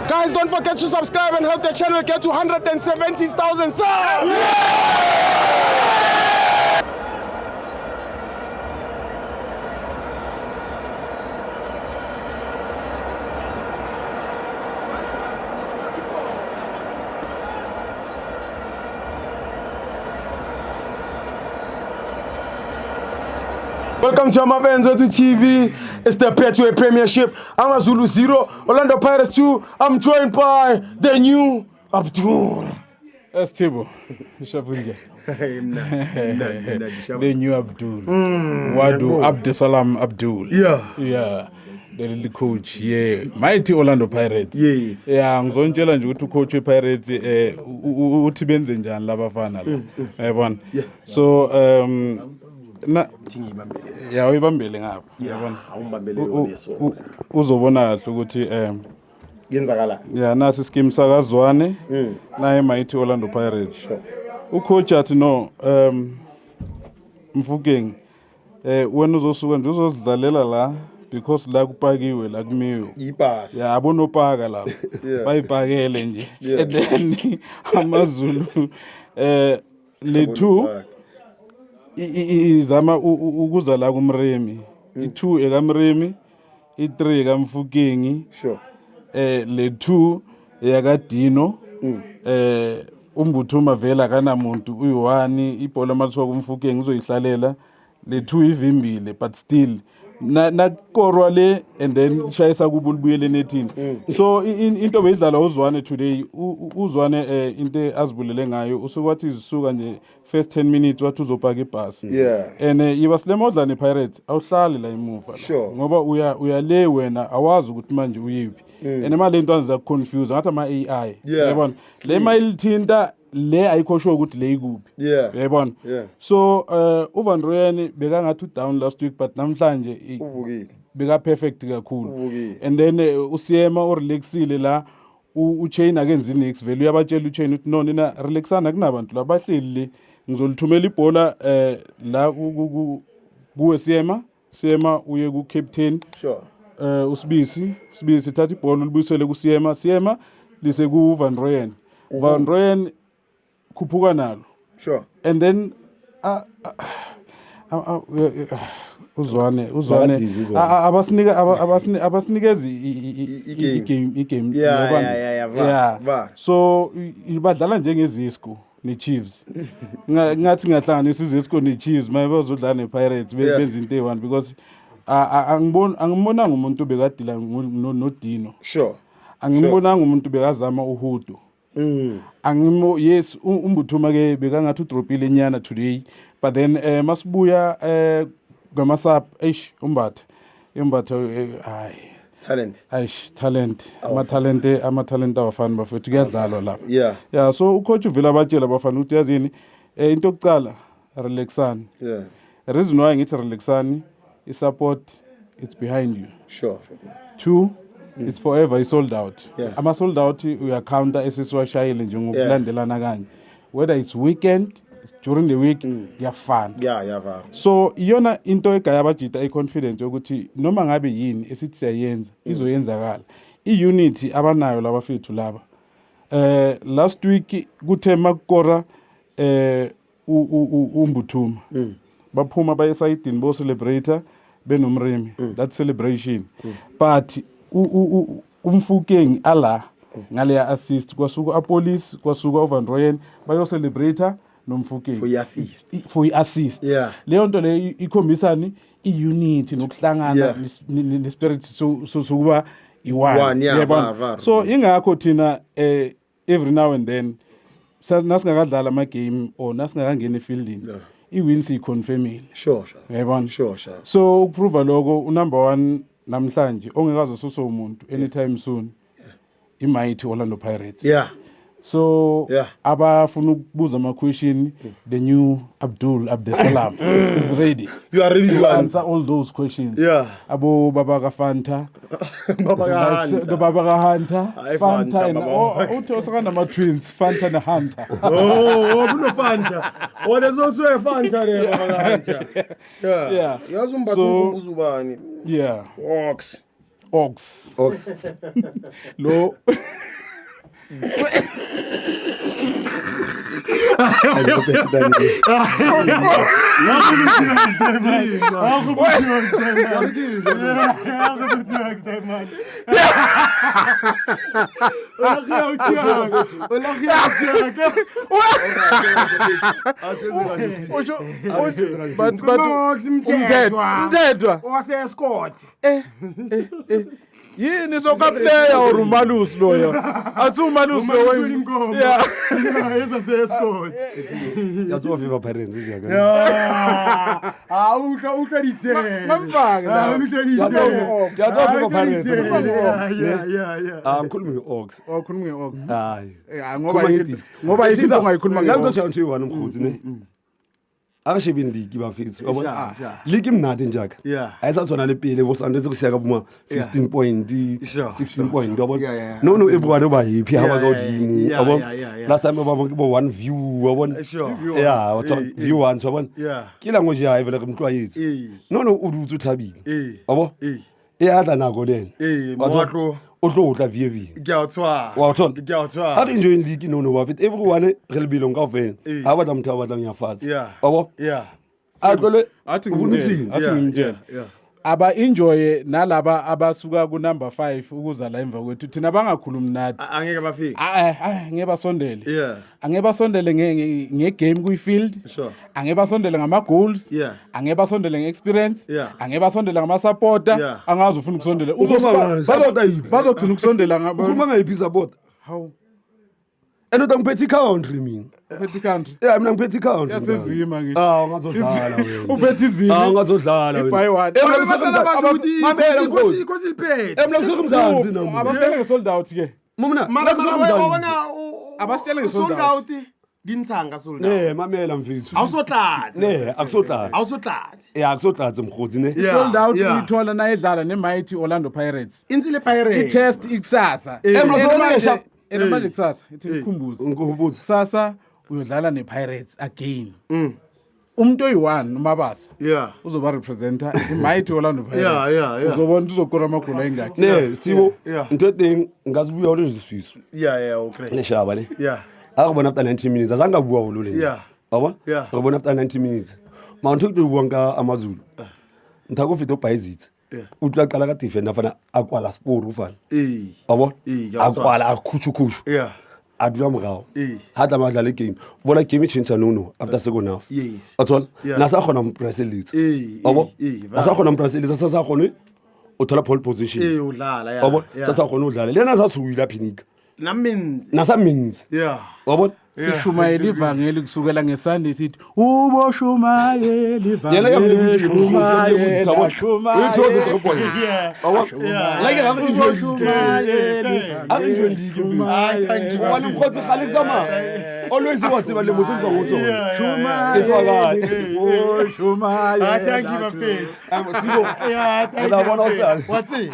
Guys, don't forget to subscribe and help the channel get to 170,000 subs. Welcome to Amavenzo to TV. It's the Betway Premiership. I'm Zulu 0, Orlando Pirates 2. I'm joined by the new Abdul. That's Tibo. The new Abdul. Wadu Abdesalam Abdul. Yeah. The little coach, yeah. Mighty Orlando Pirates. Yes. Yeah, ngizongitshela nje ukuthi coach Pirates uthi benze njani labafana la. Yabona. So na ya uyibambele ngapha yabona awumbambele yoneso uzobona kahle ukuthi yenzakala ya nasi scheme sakazwane naye Mighty Orlando Pirates ucoach athi no Mfukeng wena uzosuka nje uzozidlalela la because la kupakiwe la kumiwe ipasi ya abonopaka lapha bayipakele nje and then amaZulu le 2 izama ukuza la kumremi i2 ekamremi i3 ekamfukengi sure le 2 yakadino umbuthuma vela kana muntu uyi1 ibhola mathiwa kumfukengi uzoyihlalela le 2 ivimbile but still na korwa le and then shayisa kubulibuyele nethini so into beyidlala uzwane today uzwane into azibulele ngayo usukwathi izisuka nje first 10 minutes wathi uzopaka ibhasi and yiba silemodla nePirates awuhlali la emuva ngoba uyale wena awazi ukuthi manje uyiphi and imali into anza confuse ngathi ama AI yabona le mile thinta le ayikho sure ukuthi le ikuphi yabona so uVan Rooyen bekangathi down last week but namhlanje uvukile beka perfect kakhulu and then usiyema o relaxile la uchain akenzi next value uyabatshela uchain uthi no nina relaxana kunabantu labahleli ngizolithumela ibhola la kuwe siyema uye ku captain usibisi thatha ibhola ulibuyisele kusiyema siyema lise ku Van Rooyen Van Rooyen khuphuka nalo and then uzwane abasinikeza igame yabona so ibadlala njengezisco neChiefs ngathi ngahlanganisa izisco neChiefs mayebazodlala nePirates benza into e1 because angibonanga umuntu bekadila nodino angibonanga umuntu bekazama uhudo angimo yes umbuthuma ke bekangathi udropile enyana today but then masibuya ngamasap umbatha talent ama-talent abafana bafethu kuyadlalwa lapha so ucoach uvela abatshela abafana ukuthi yazini into yokucala relaxani reason why ngithi relaxani i-support it's behind you 2 it's forever sold out ama sold out uyacounter esisiwashayile nje ngokulandelana kanje whether it's weekend during the week kuyafana so iyona into egaya abajita i-confidence ukuthi noma ngabe yini esithi siyayenza izoyenzakala i-unity abanayo labafethu laba last week kuthe makukora umbuthuma baphuma bayesayidini bo celebrator benomremi that celebration but umfukengi ala ngale assist kwasuka apolice kwasuka uVan Rooyen bayo celebrator nomfukengi for assist leyo nto le ikhombisani iunity nokuhlangana nespirit sokuba ione yabona so ingakho thina every now and then nasingakadlala ama game or nasingakangena efieldini iwins iconfirmile yabona so ukuprova lokho unumber 1 namhlanje ongekazo soso umuntu anytime soon iMighty Orlando Pirates so abafuna ukubuza ama question the new Abdul Abdesalam is ready you are ready to answer all those questions abo baba ka Fanta baba ka Hunter Fanta uthi osakana ama twins Fanta na Hunter kuno Fanta there's also a Fanta there baba ka Hunter yazi umbathu umbuzo ubani Ox Ox. Lo umthethwa wase-escort yini sokapleya or umalus loyo athi umalus loyo yeah esase-escort Yatswa Viva Pirates njaka. Uhla ditsele. mamfake la Yatswa Viva Pirates. Yeah. Ngikhuluma nge-Ox. okhuluma nge-ox Hayi. ngoba yithi ongayikhuluma ngalo nje one umkhutsi ne. Akashebini league bafethu yabona. League imnandi njaka. Yeah. Ayisathona lepile vosandeze kusiyaka buma 15 point, 16 point yabona. Yeah. No everyone oba yipi haba ka team Yeah. yabona. Last time baba bo one view yabona. Yeah, what's view one yabona. Yeah. Kila ngoje hayi vele kumntwayithi. No uruthi uthabile. Yabo? Eyadla nako lena. Motlo. Uhlodla VV. Ngiyawuthwa. Ati enjoy league no wafit everyone relibilo ngavela. Abadla mtha abadla ngiyafazi. Yabo? Yeah. Atlole athi ufuna ngimtshela Yeah. aba enjoy nalaba abasuka ku number 5 ukuza la emva kwethu thina bangakhulumi nathi Angeke bafike. ngeke basondele Yeah. angeke basondele ngegame kuyifield Sure. angeke basondele ngama goals Yeah. angeke basondele ngeexperience Yeah. angeke basondele ngama supporter Yeah. angazi ufuna ukusondela Supporter yiphi? bazothina ukusondela ngabo Ukhuluma ngayiphi support? how Enoda ngiphethe country mina. uphethe country Yeah, mina ngiphethe country. yasezima ngithi Ungazodlala wena. uphethe izimo Ungazodlala wena. by one Inkosi liphethe. Emla kusuka umzansi nami. abasele ngesold out ke Mna Mara kusuka umzansi. wabona Abasitshele nge-sold sold out. Dintsanga sold out. Mamela mfethu. Awusotlatsi. Akusotlatsi. Awusotlatsi. Yeah, akusotlatsi mkhutsi ne. sold out Yeah. uyithola na edlala neMighty Orlando Pirates Insile Pirates. i-test ikusasa Emla sokulesha. manje kusasa ithi ngikhumbuze Ngikubuza. kusasa uyodlala nePirates again umuntu oyi-1 uMabasa Yeah. uzoba representer iMighty Orlando Pirates Yeah. uzobona uzokora amagoli ayingakhi Ne, sibo. Yeah. Into thing ngazibuya ule Swiss. Yeah, okay. Le shaba le. Yeah. Akubona after 90 minutes azange abuwa ulule. Yeah. Yabo? Yeah. Akubona after 90 minutes. Mawuthi ukubuwa nka amaZulu. Nthako fito bayizitha. Utla qala ka defender fana akwala sport ufana. Yabo? Akwala akhuchukhushu. Yeah. Adula mrao. Hada madlala game. Bona game ichincha no after second half. Yes. Athola Yeah. nasa khona umbracelet. Yabo? Nasa khona umbracelet sasa khona uthola pole position. Udlala yeah. Yabo? Sasa khona udlala. Lena sathuwila phinika. Namenzi. Nasa means. Yeah. Yabo? sishumayela ivangeli kusukela ngesande sithi uboshumayela Yena ivangeli uyithoza 3 point. Yeah. Like uboshumayela akunjwe league mbi. Wani mkhotsi khali kusama. Always wathi bale muthu uzongothola. Shumayela uboshumayela Thank you, my friend. Sibo. Yeah, thank Ngiyabona usala. What's it?